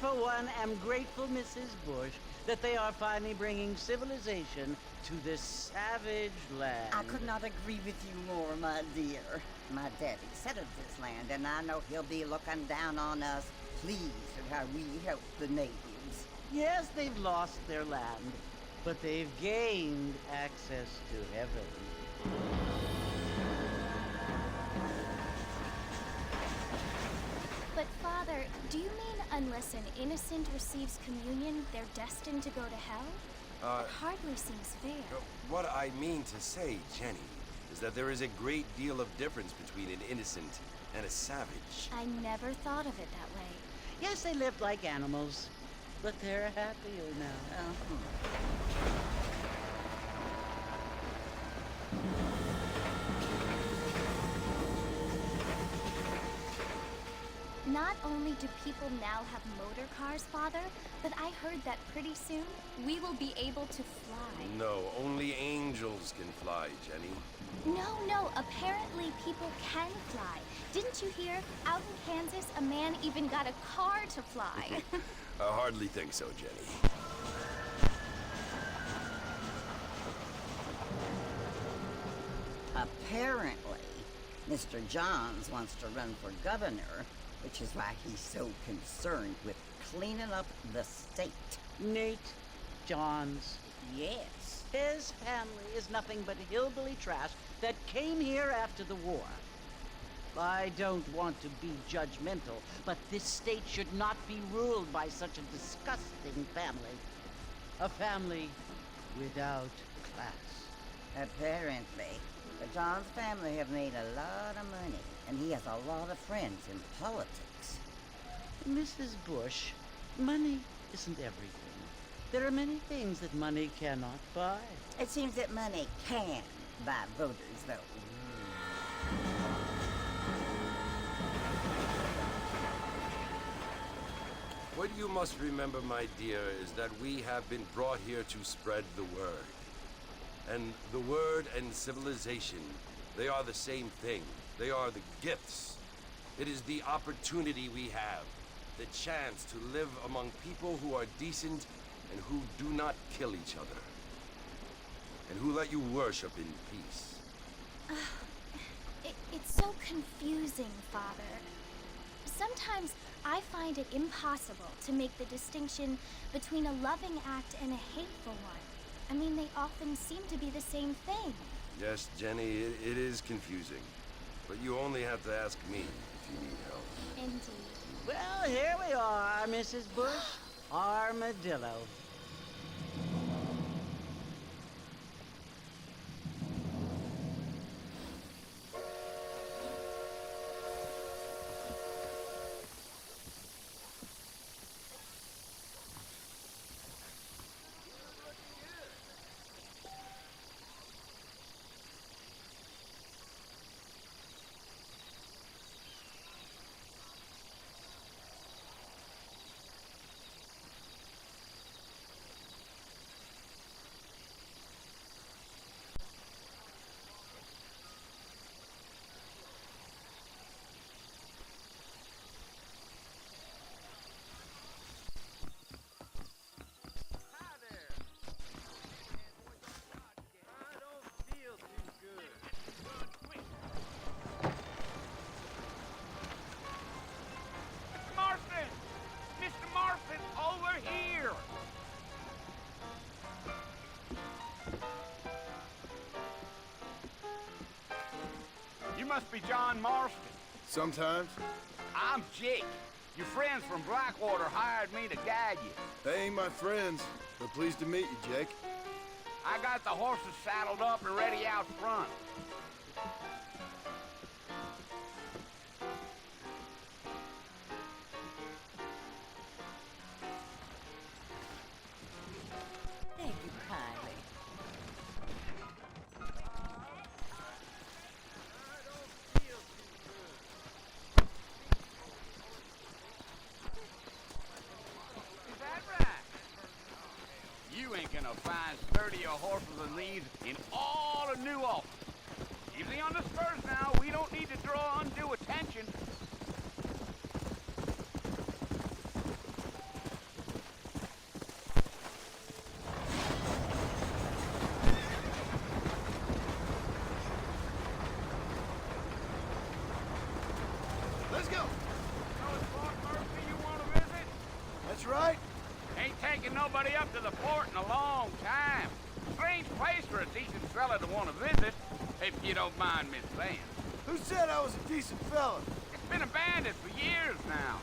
for one, am grateful, Mrs. Bush, that they are finally bringing civilization to this savage land. I could not agree with you more, my dear. My daddy settled this land, and I know he'll be looking down on us, pleased at how we help the natives. Yes, they've lost their land, but they've gained access to heaven. But Father, do you mean unless an innocent receives communion, they're destined to go to hell? That hardly seems fair. What I mean to say, Jenny, is that there is a great deal of difference between an innocent and a savage. I never thought of it that way. Yes, they lived like animals, but they're happier now. Not only do people now have motor cars, Father, but I heard that pretty soon we will be able to fly. No, only angels can fly, Jenny. No, apparently people can fly. Didn't you hear? Out in Kansas, a man even got a car to fly. I hardly think so, Jenny. Apparently, Mr. Johns wants to run for governor, which is why he's so concerned with cleaning up the state. Nate Johns. Yes. His family is nothing but hillbilly trash that came here after the war. I don't want to be judgmental, but this state should not be ruled by such a disgusting family. A family without class. Apparently. The Johns family have made a lot of money, and he has a lot of friends in politics. Mrs. Bush, money isn't everything. There are many things that money cannot buy. It seems that money can buy voters, though. What you must remember, my dear, is that we have been brought here to spread the word. And the word and civilization, they are the same thing. They are the gifts. It is the opportunity we have, the chance to live among people who are decent and who do not kill each other. And who let you worship in peace. It's so confusing, Father. Sometimes I find it impossible to make the distinction between a loving act and a hateful one. I mean, they often seem to be the same thing. Yes, Jenny, it is confusing. But you only have to ask me if you need help. Indeed. Well, here we are, Mrs. Bush. Armadillo. Must be John Marston. Sometimes. I'm Jake. Your friends from Blackwater hired me to guide you. They ain't my friends, but pleased to meet you, Jake. I got the horses saddled up and ready out front. Thank you kindly. You ain't gonna find sturdier horses than these in all of New Ulm. Easy on the spurs now. We don't need to draw undue attention. fella to want to visit, if you don't mind me saying. Who said I was a decent fella? It's been abandoned for years now.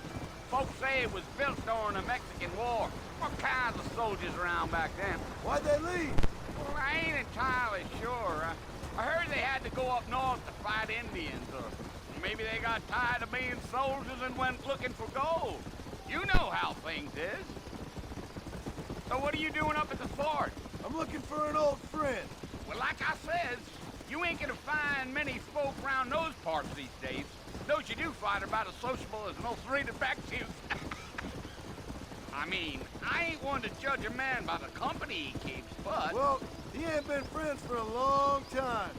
Folks say it was built during the Mexican War. All kinds of soldiers around back then. Why'd they leave? Well, I ain't entirely sure. I heard they had to go up north to fight Indians, or maybe they got tired of being soldiers and went looking for gold. You know how things is. So what are you doing up at the fort? I'm looking for an old friend. Well, like I says, you ain't gonna find many folk around those parts these days. Those you do find are about as sociable as most rated back to. I mean, I ain't one to judge a man by the company he keeps, but... Well, he ain't been friends for a long time.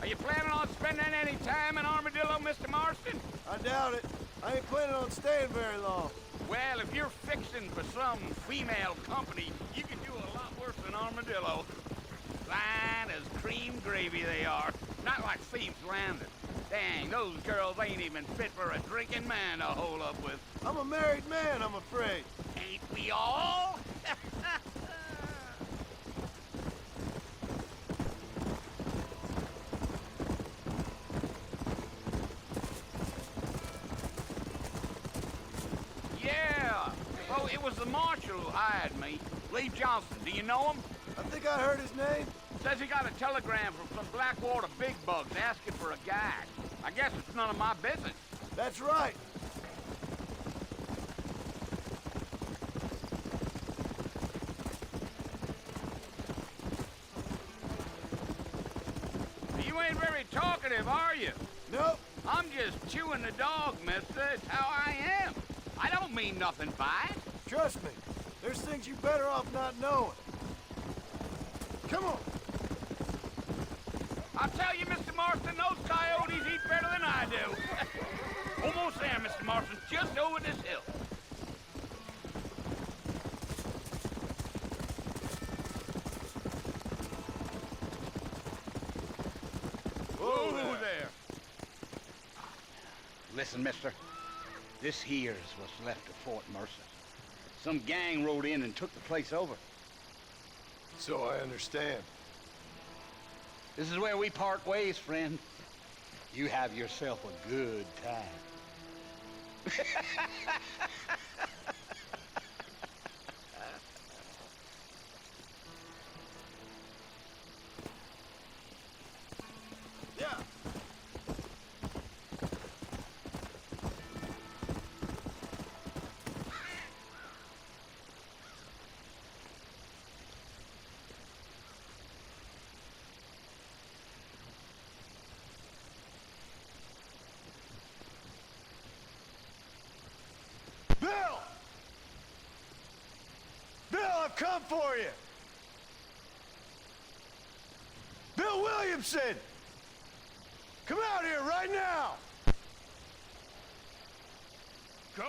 Are you planning on spending any time in Armadillo, Mr. Marston? I doubt it. I ain't planning on staying very long. Well, if you're fixing for some female company, you can do a lot worse than Armadillo. Fine as cream gravy they are. Not like Thieves Landing. Dang, those girls ain't even fit for a drinking man to hole up with. I'm a married man, I'm afraid. Ain't we all? Yeah. Oh, it was the marshal who hired me. Lee Johnson. Do you know him? I think I heard his name. Says he got a telegram from some Blackwater big bugs asking for a guide. I guess it's none of my business. That's right. You ain't very talkative, are you? Nope. I'm just chewing the dog, mister. It's how I am. I don't mean nothing by it. Trust me. There's things you better off not knowing. Come on. I'll tell you, Mr. Marston, those coyotes eat better than I do. Almost there, Mr. Marston, just over this hill. Whoa there. Listen, mister. This here's what's left of Fort Mercer. Some gang rode in and took the place over. So I understand. This is where we part ways, friend. You have yourself a good time. Yeah. Bill! Bill, I've come for you! Bill Williamson! Come out here right now! Go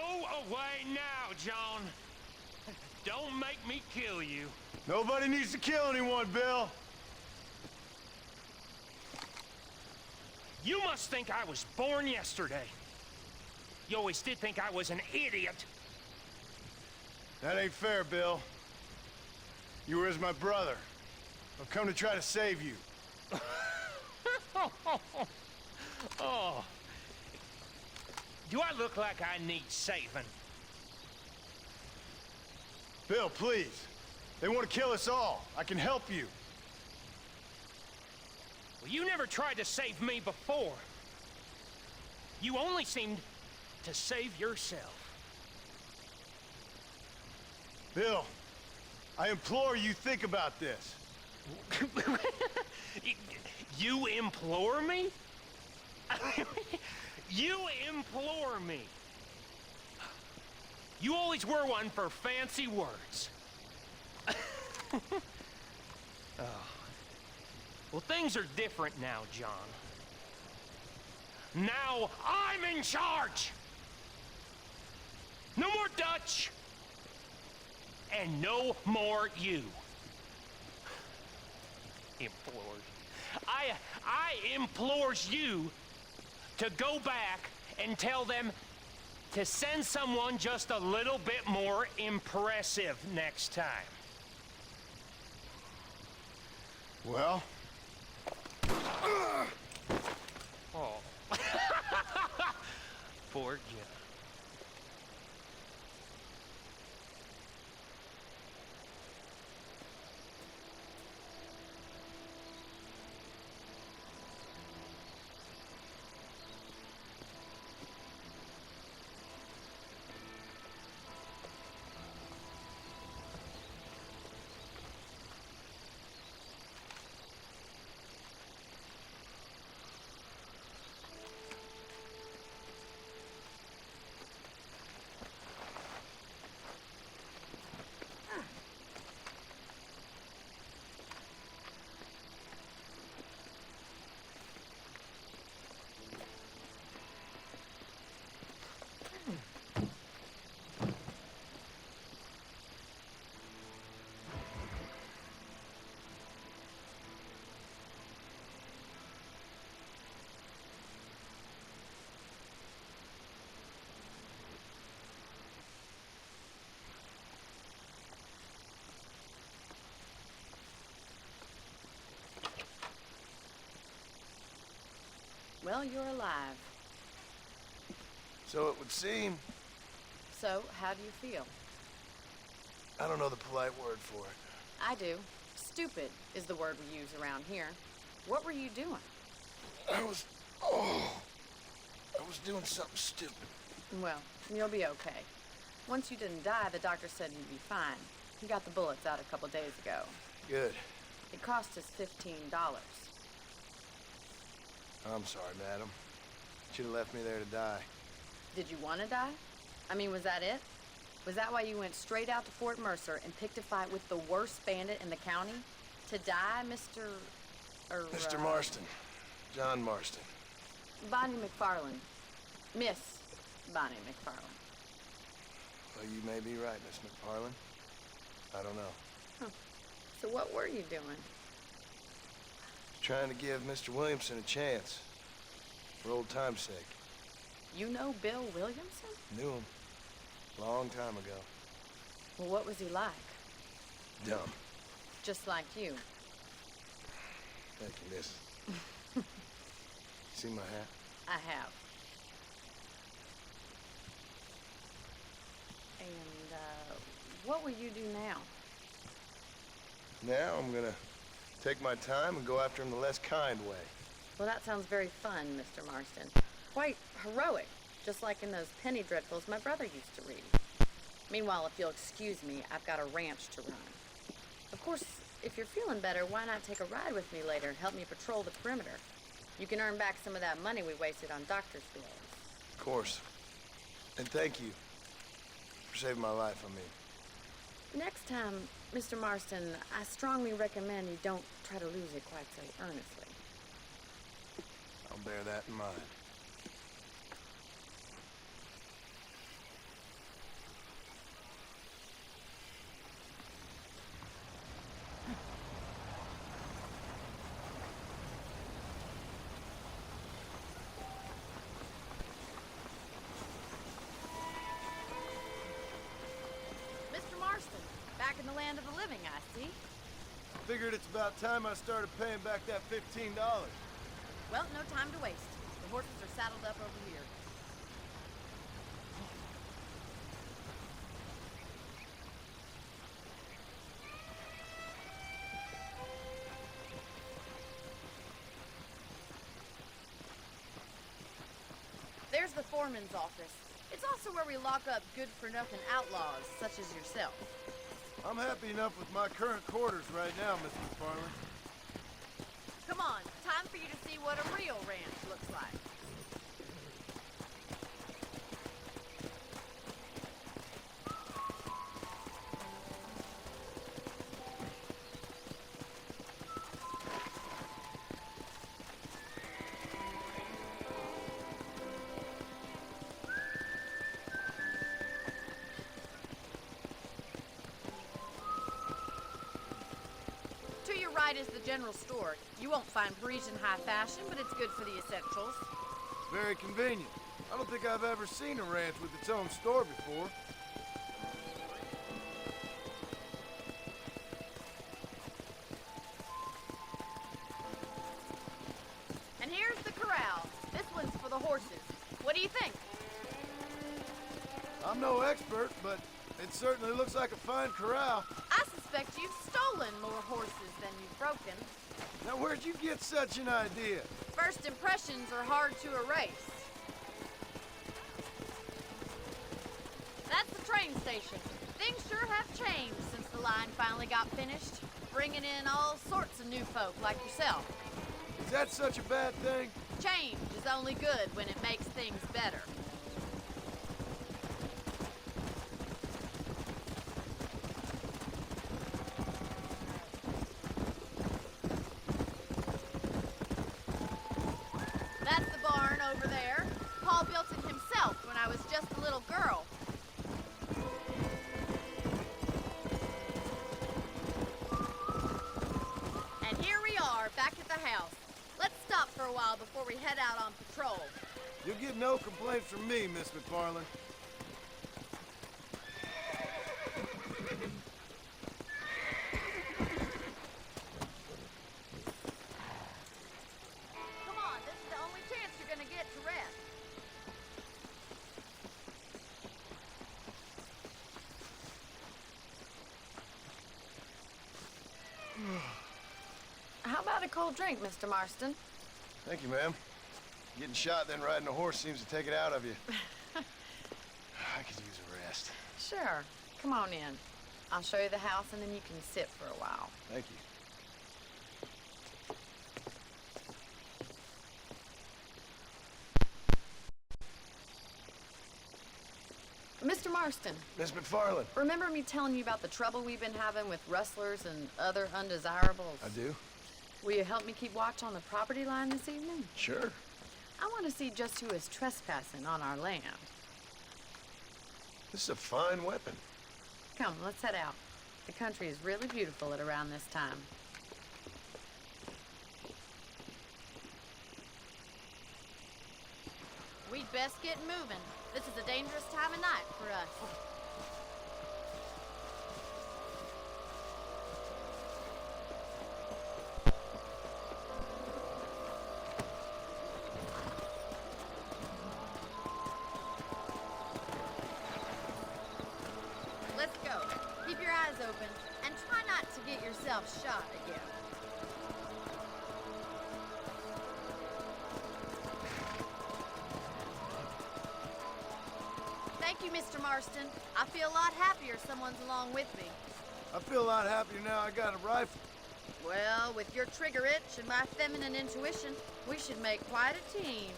away now, John. Don't make me kill you. Nobody needs to kill anyone, Bill. You must think I was born yesterday. You always did think I was an idiot. That ain't fair, Bill. You were as my brother. I've come to try to save you. Oh. Do I look like I need saving? Bill, please. They want to kill us all. I can help you. Well, you never tried to save me before. You only seemed to save yourself. Bill, I implore you think about this. You implore me? You implore me. You always were one for fancy words. Oh. Well, things are different now, John. Now I'm in charge! No more Dutch! And no more you. Implores. I implores you to go back and tell them to send someone just a little bit more impressive next time. Well? Oh. Poor John. Well, you're alive. So it would seem. So, how do you feel? I don't know the polite word for it. I do. Stupid is the word we use around here. What were you doing? I was doing something stupid. Well, you'll be okay. Once you didn't die, the doctor said you'd be fine. He got the bullets out a couple days ago. Good. It cost us $15. I'm sorry, madam. Should have left me there to die. Did you want to die? I mean, was that it? Was that why you went straight out to Fort Mercer and picked a fight with the worst bandit in the county? To die, Mr. Mr. Marston. John Marston. Bonnie McFarland. Miss Bonnie McFarland. Well, you may be right, Miss McFarland. I don't know. Huh. So what were you doing? Trying to give Mr. Williamson a chance. For old time's sake. You know Bill Williamson? Knew him. Long time ago. Well, what was he like? Dumb. Just like you. Thank you, miss. See my hat? I have. And, what will you do now? Now I'm gonna take my time and go after him the less kind way. Well, that sounds very fun, Mr. Marston. Quite heroic, just like in those penny dreadfuls my brother used to read. Meanwhile, if you'll excuse me, I've got a ranch to run. Of course, if you're feeling better, why not take a ride with me later and help me patrol the perimeter? You can earn back some of that money we wasted on doctor's bills. Of course. And thank you for saving my life, I mean. Next time, Mr. Marston, I strongly recommend you don't try to lose it quite so earnestly. I'll bear that in mind. Mr. Marston, back in the land of the living, I see. Figured it's about time I started paying back that $15. Well, no time to waste. The horses are saddled up over here. There's the foreman's office. It's also where we lock up good-for-nothing outlaws, such as yourself. I'm happy enough with my current quarters right now, Miss McFarland. Come on, time for you to see what a real ranch looks like. To your right is the general store. You won't find Parisian high fashion, but it's good for the essentials. Very convenient. I don't think I've ever seen a ranch with its own store before. And here's the corral. This one's for the horses. What do you think? I'm no expert, but it certainly looks like a fine corral. I suspect you've stolen more horses than you've broken. Now, where'd you get such an idea? First impressions are hard to erase. That's the train station. Things sure have changed since the line finally got finished, bringing in all sorts of new folk like yourself. Is that such a bad thing? Change is only good when it makes things better. That's the barn over there. Paul built it himself when I was just a little girl. And here we are, back at the house. Let's stop for a while before we head out on patrol. You'll get no complaints from me, Miss McFarland. Come on, this is the only chance you're gonna get to rest. How about a cold drink, Mr. Marston? Thank you, ma'am. Getting shot, then riding a horse seems to take it out of you. I could use a rest. Sure. Come on in. I'll show you the house and then you can sit for a while. Thank you. Mr. Marston, Miss McFarland. remember me telling you about the trouble we've been having with rustlers and other undesirables? I do? Will you help me keep watch on the property line this evening? Sure. I want to see just who is trespassing on our land. This is a fine weapon. Come, let's head out. The country is really beautiful at around this time. We'd best get moving. This is a dangerous time of night for us. Let's go. Keep your eyes open and try not to get yourself shot again. Thank you, Mr. Marston. I feel a lot happier someone's along with me. I feel a lot happier now I got a rifle. Well, with your trigger itch and my feminine intuition, we should make quite a team.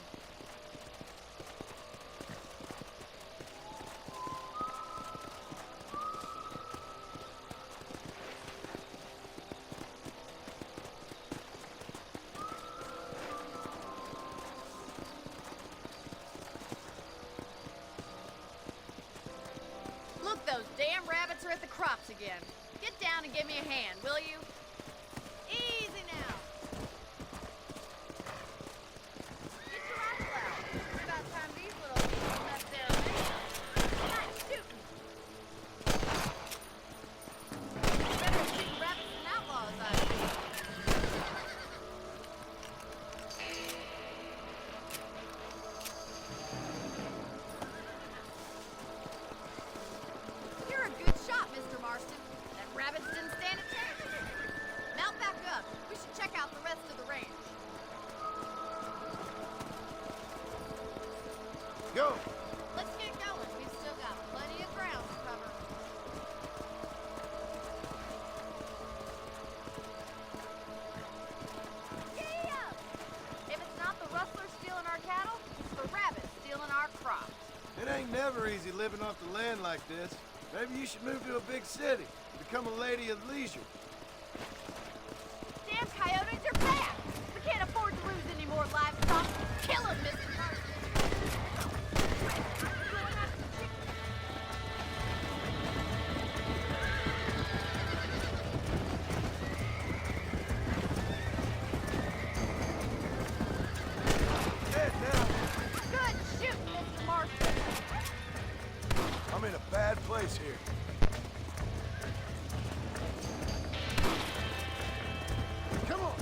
Look, those damn rabbits are at the crops again. Get down and give me a hand, will you? Easy now. Get your rifle out. It's about time these little people left their man. Nice shooting. Better shoot rabbits than outlaws, I think. You're a good shot, Mr. Marston. That rabbits didn't stand a chance. Mount back up. We should check out the rest of the range. Go! Let's get going. We've still got plenty of ground to cover. Yeah! If it's not the rustlers stealing our cattle, it's the rabbits stealing our crops. It ain't never easy living off the land like this. Maybe you should move to a big city. Become a lady of leisure. Damn coyotes are back! We can't afford to lose any more livestock. Kill them, Mr. Marston. Going after the chickens. Head now. Good shooting, place here. Come on!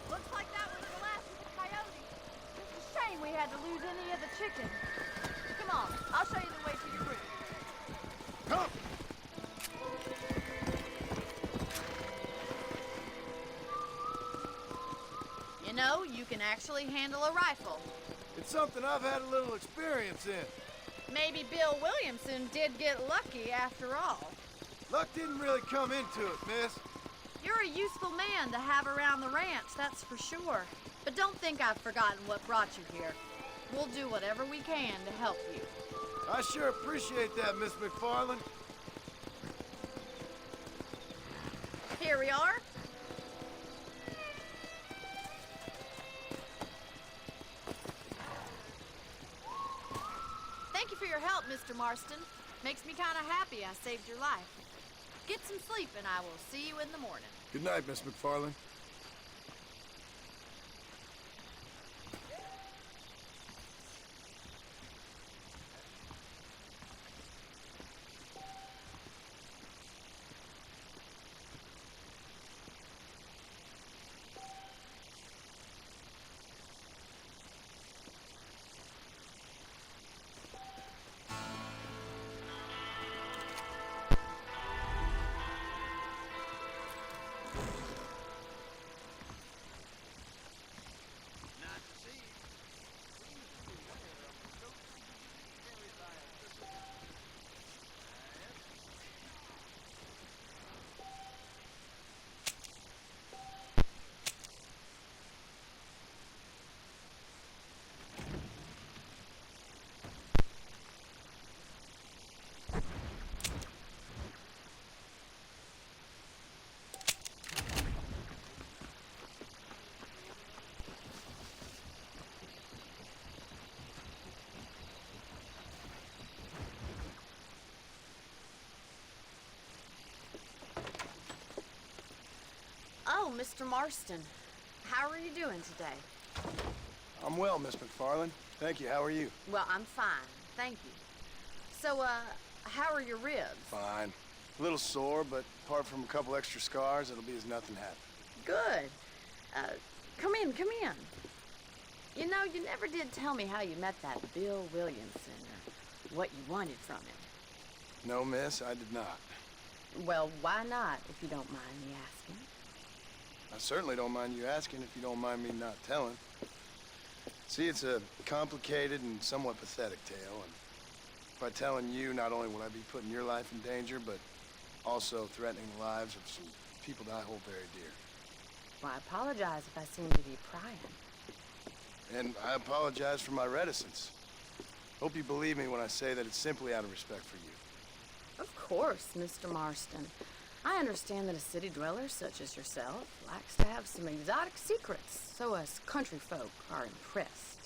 Looks like that was the last of the coyotes. It's a shame we had to lose any of the chicken. Come on, I'll show you the way to your room. Come! You know, you can actually handle a rifle. It's something I've had a little experience in. Maybe Bill Williamson did get lucky after all. Luck didn't really come into it, miss. You're a useful man to have around the ranch, that's for sure. But don't think I've forgotten what brought you here. We'll do whatever we can to help you. I sure appreciate that, Miss McFarland. Here we are. Thank you for your help, Mr. Marston. Makes me kind of happy I saved your life. Get some sleep and I will see you in the morning. Good night, Miss McFarland. Oh, Mr. Marston. How are you doing today? I'm well, Miss McFarland. Thank you. How are you? Well, I'm fine. Thank you. So, how are your ribs? Fine. A little sore, but apart from a couple extra scars, it'll be as nothing happened. Good. Come in, come in. You know, you never did tell me how you met that Bill Williamson or what you wanted from him. No, miss, I did not. Well, why not, if you don't mind me asking? I certainly don't mind you asking if you don't mind me not telling. See, it's a complicated and somewhat pathetic tale, and by telling you, not only will I be putting your life in danger, but also threatening the lives of some people that I hold very dear. Well, I apologize if I seem to be prying. And I apologize for my reticence. Hope you believe me when I say that it's simply out of respect for you. Of course, Mr. Marston. I understand that a city dweller such as yourself likes to have some exotic secrets, so us country folk are impressed.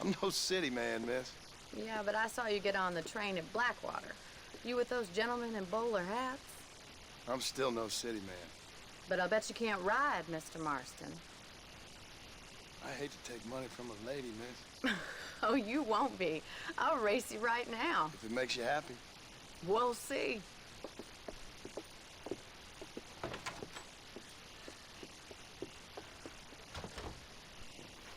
I'm no city man, miss. Yeah, but I saw you get on the train at Blackwater. You with those gentlemen in bowler hats? I'm still no city man. But I'll bet you can't ride, Mr. Marston. I hate to take money from a lady, miss. Oh, you won't be. I'll race you right now. If it makes you happy. We'll see.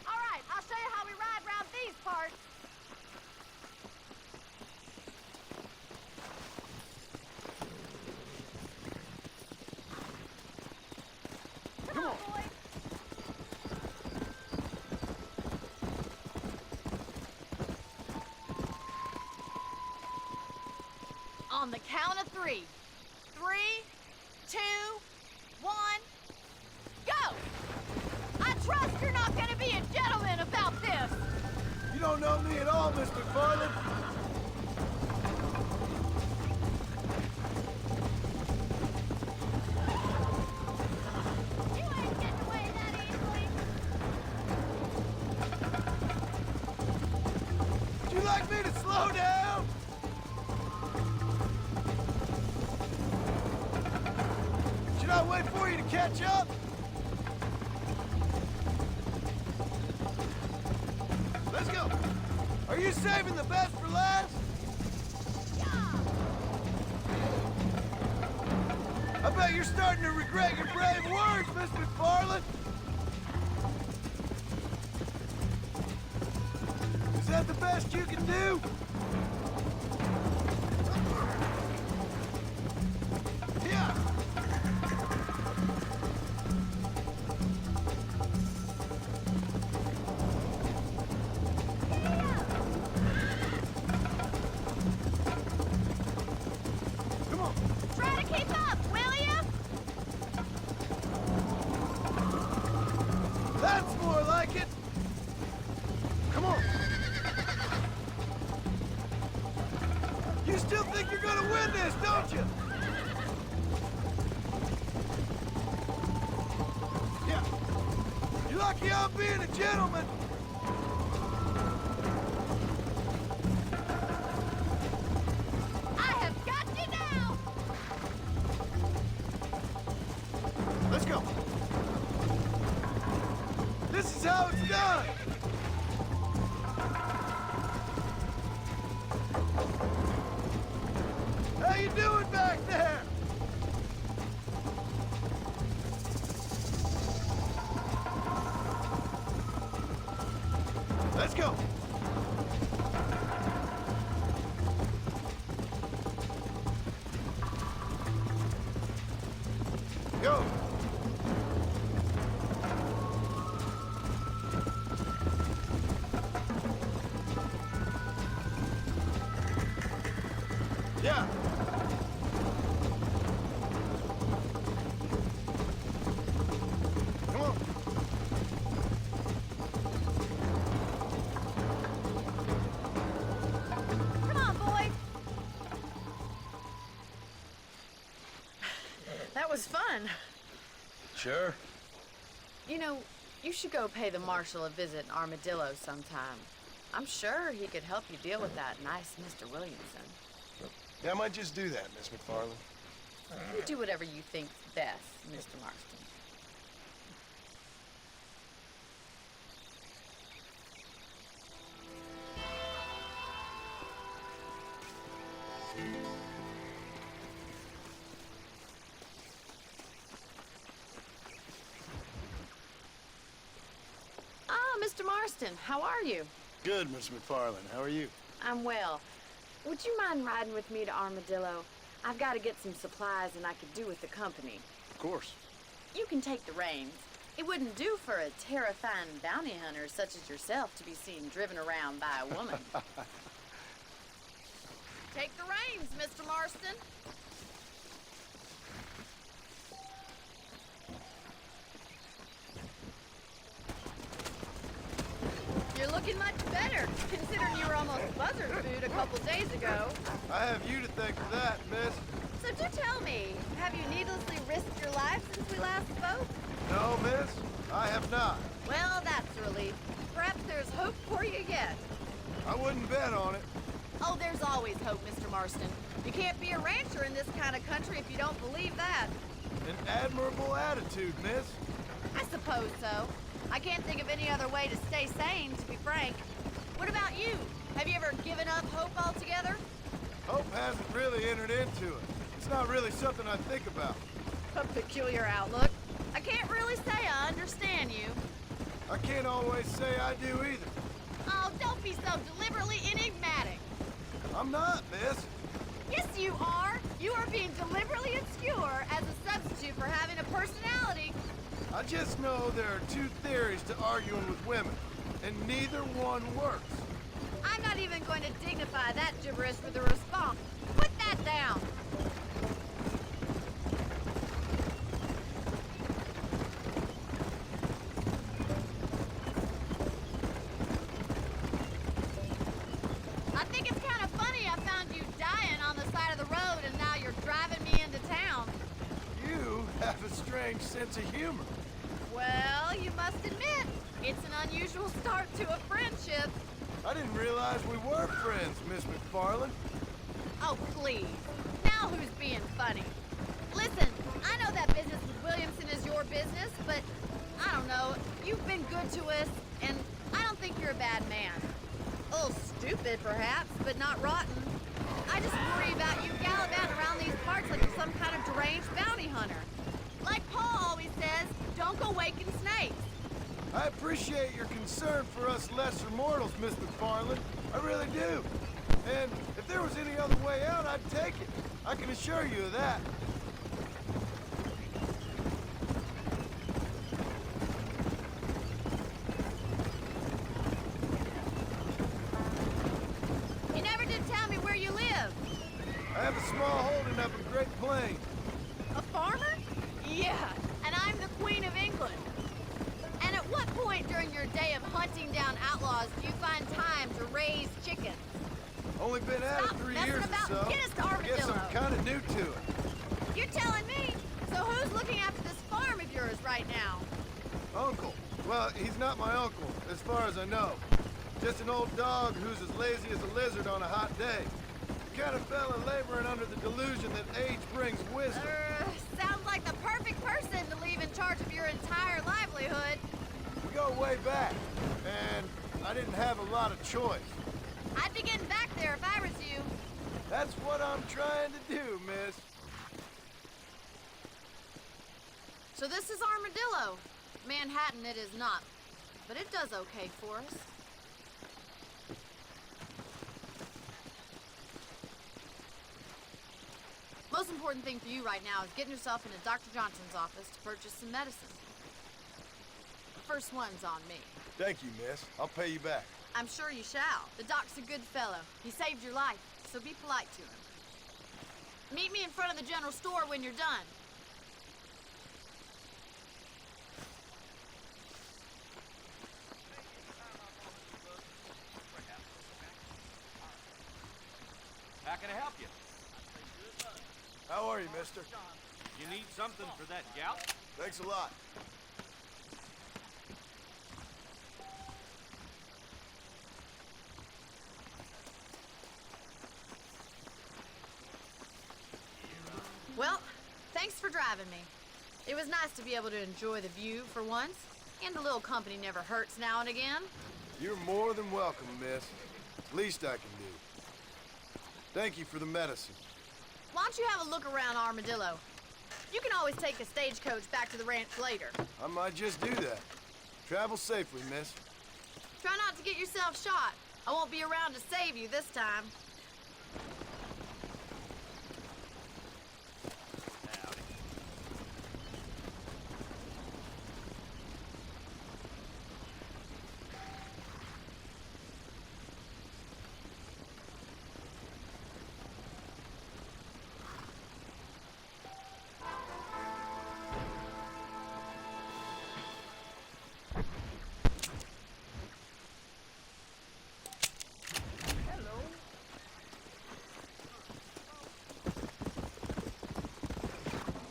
All right, I'll show you how we ride around these parts. Come on, boys. On the count of 3. 3, 2, 1, go! I trust you're not gonna be a gentleman about this! You don't know me at all, Miss McFarland. You ain't getting away that easily! Would you like me to slow down? Should I wait for you to catch up? Let's you saving the best for last? I bet you're starting to regret your brave words, Miss McFarland. Is that the best you can do? Yeah. Come on. Try to keep up, will ya? That's more like it. Come on. You still think you're gonna win this, don't you? Yeah. You're lucky I'm being a gentleman. I have got you now! Let's go. This is how it's done. How you doing back there? Let's go. Go. Yeah. Come on. Come on, boy! That was fun. Sure. You know, you should go pay the marshal a visit in Armadillo sometime. I'm sure he could help you deal with that nice Mr. Williamson. Yeah, I might just do that, Miss McFarland. You do whatever you think's best, Mr. Marston. Ah, Mr. Marston, how are you? Good, Miss McFarland. How are you? I'm well. Would you mind riding with me to Armadillo? I've got to get some supplies and I could do with the company. Of course. You can take the reins. It wouldn't do for a terrifying bounty hunter such as yourself to be seen driven around by a woman. Take the reins, Mr. Marston. You're looking much better, considering you were almost buzzard food a couple days ago. I have you to thank for that, miss. So do tell me, have you needlessly risked your life since we last spoke? No, miss. I have not. Well, that's a relief. Perhaps there's hope for you yet. I wouldn't bet on it. Oh, there's always hope, Mr. Marston. You can't be a rancher in this kind of country if you don't believe that. An admirable attitude, miss. I suppose so. I can't think of any other way to stay sane, to be frank. What about you? Have you ever given up hope altogether? Hope hasn't really entered into it. It's not really something I think about. A peculiar outlook. I can't really say I understand you. I can't always say I do either. Oh, don't be so deliberately enigmatic. I'm not, miss. Yes, you are. You are being deliberately obscure as a substitute for having a personality. I just know there are two theories to arguing with women, and neither one works. I'm not even going to dignify that gibberish with a response. Put that down. I think it's kind of funny I found you dying on the side of the road and now you're driving me into town. You have a strange sense of humor. Well, you must admit, it's an unusual start to a friendship. I didn't realize we were friends, Miss McFarland. Oh, please. Now who's being funny? Listen, I know that business with Williamson is your business, but I don't know. You've been good to us, and I don't think you're a bad man. little stupid, perhaps, but not rotten. I just worry about you gallivanting around these parts like you're some kind of deranged bounty hunter. Like Paul always says, don't go waking snakes. I appreciate your concern for us lesser mortals, Miss McFarland. I really do. And if there was any other way out, I'd take it. I can assure you of that. You never did tell me where you live. I have a small holding up in Great Plains. A farmer? Yeah, and I'm the Queen of England. And at what point during your day of hunting down outlaws do you find time to raise chickens? Only been at it Stop 3 messing years about or and so. get us to Guess I'm Armadillo. kind of new to it. You're telling me? So who's looking after this farm of yours right now? Uncle. Well, he's not my uncle, as far as I know. Just an old dog who's as lazy as a lizard on a hot day. The kind of fella laboring under the delusion that age brings wisdom. Sounds like the perfect person to leave in charge of your entire livelihood. We go way back, and I didn't have a lot of choice. I'd be getting back there if I was you. That's what I'm trying to do, miss. So this is Armadillo. Manhattan it is not, but it does okay for us. Most important thing for you right now is getting yourself into Dr. Johnson's office to purchase some medicine. The first one's on me. Thank you, miss. I'll pay you back. I'm sure you shall. The doc's a good fellow. He saved your life, so be polite to him. Meet me in front of the general store when you're done. How can I help you? How are you, mister? You need something for that gout? Thanks a lot. Well, thanks for driving me. It was nice to be able to enjoy the view for once, and a little company never hurts now and again. You're more than welcome, miss. Least I can do. Thank you for the medicine. Why don't you have a look around Armadillo? You can always take a stagecoach back to the ranch later. I might just do that. Travel safely, miss. Try not to get yourself shot. I won't be around to save you this time.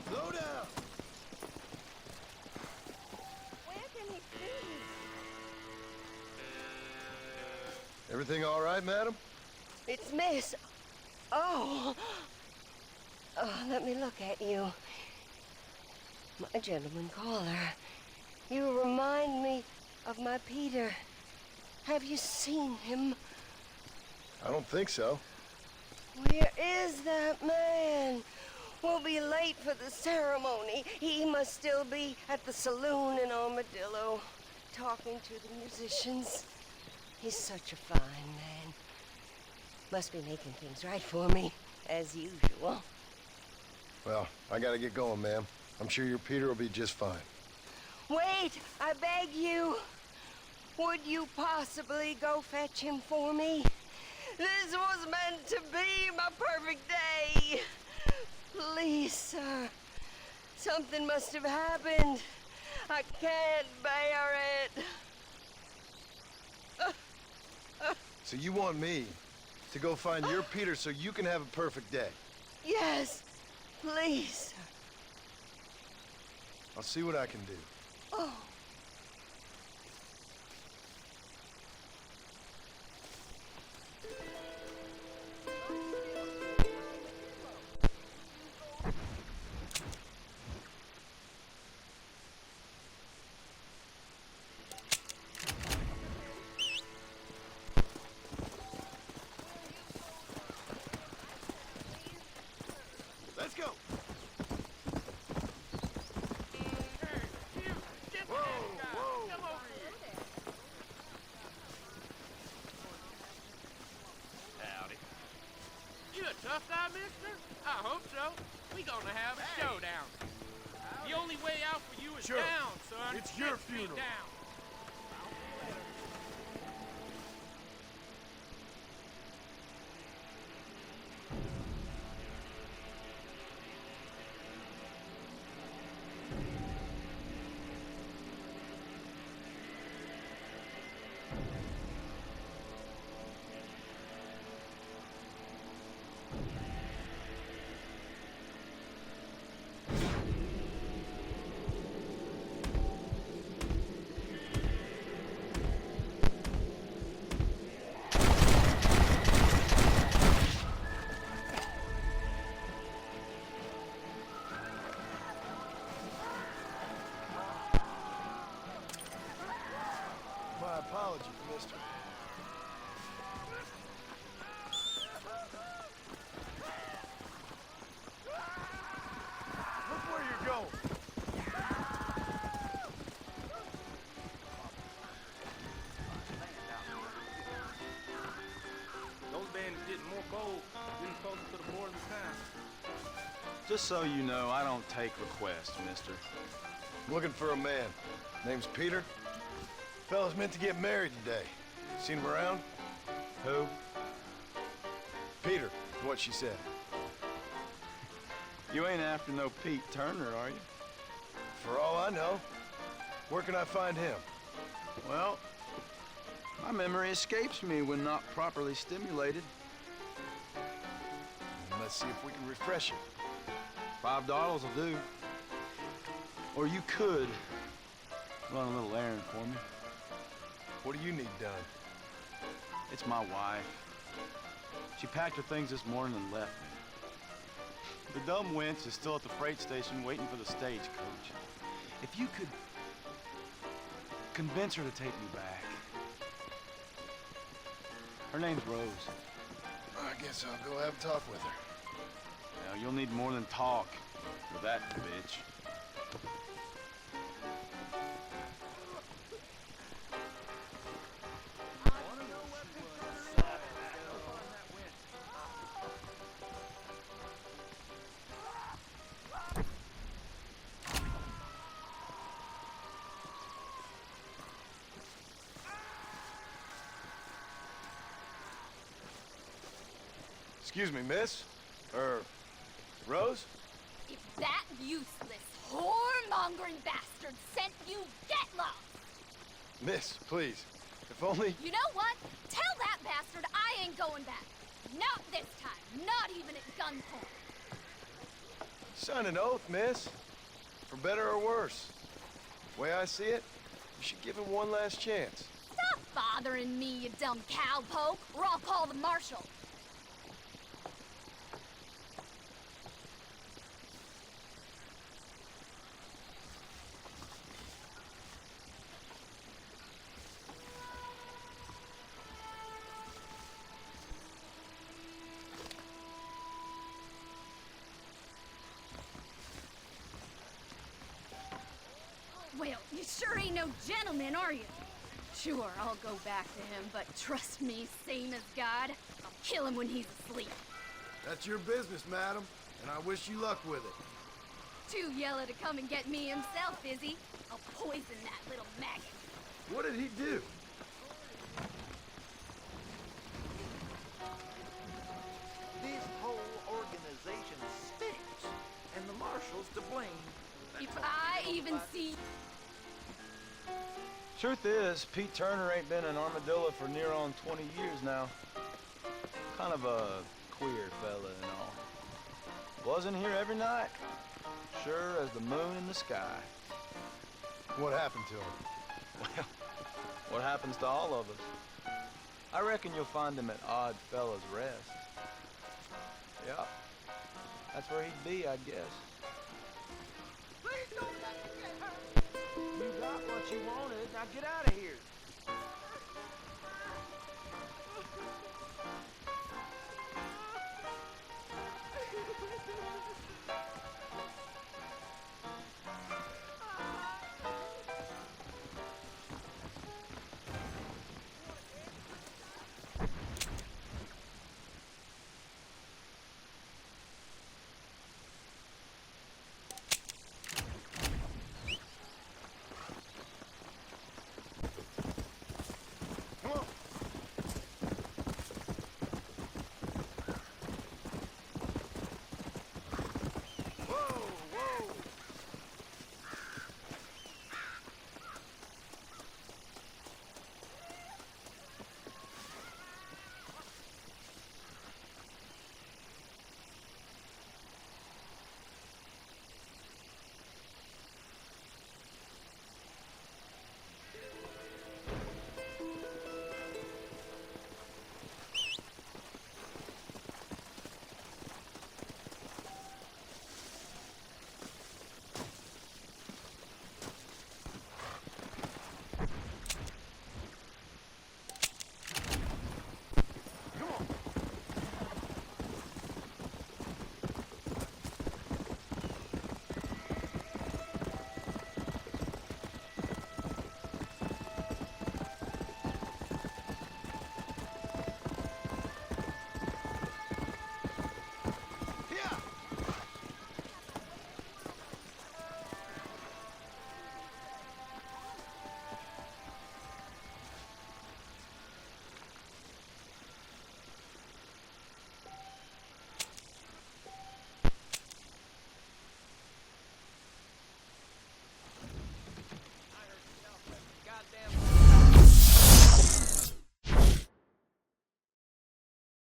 Slow down. Where can he be? Everything all right, madam? It's Miss. Oh. Oh, let me look at you. My gentleman caller. You remind me of my Peter. Have you seen him? I don't think so. Where is that man? We'll be late for the ceremony. He must still be at the saloon in Armadillo, talking to the musicians. He's such a fine man. Must be making things right for me, as usual. Well, I gotta get going, ma'am. I'm sure your Peter will be just fine. Wait, I beg you. Would you possibly go fetch him for me? This was meant to be my perfect day. Please, sir. Something must have happened. I can't bear it. So you want me to go find your Peter so you can have a perfect day? Yes, please, sir. I'll see what I can do. Oh. Southside, mister? I hope so. We gonna have a showdown. The only way out for you is Sure. down, son. It's your 6 feet funeral. down. My apologies, mister. Look where you're going. Those bandits getting more bold, getting closer to the border of town. Just so you know, I don't take requests, mister. I'm looking for a man. Name's Peter. Fella's meant to get married today. Seen him around? Who? Peter, is what she said. You ain't after no Pete Turner, are you? For all I know. Where can I find him? Well, my memory escapes me when not properly stimulated. Let's see if we can refresh it. $5 will do. Or you could run a little errand for me. What do you need done? It's my wife. She packed her things this morning and left me. The dumb wench is still at the freight station waiting for the stagecoach. If you could convince her to take me back. Her name's Rose. I guess I'll go have a talk with her. Now, you'll need more than talk with that bitch. Excuse me, miss? Rose? If that useless, whoremongering bastard sent you, get lost! Miss, please. If only... You know what? Tell that bastard I ain't going back. Not this time. Not even at gunpoint. Sign an oath, miss. For better or worse. The way I see it, you should give him one last chance. Stop bothering me, you dumb cowpoke, or I'll call the marshal. Well, you sure ain't no gentleman, are you? Sure, I'll go back to him, but trust me, same as God, I'll kill him when he's asleep. That's your business, madam, and I wish you luck with it. Too yellow to come and get me himself, is he? I'll poison that little maggot. What did he do? This whole organization stinks, and the marshal's to blame. If I even see... Truth is, Pete Turner ain't been in Armadillo for near on 20 years now. Kind of a queer fella and all. Wasn't here every night. Sure as the moon in the sky. What happened to him? Well, what happens to all of us? I reckon you'll find him at Odd Fella's Rest. Yeah, that's where he'd be, I guess. Please don't let me get hurt. You got what you wanted. Now get out of here.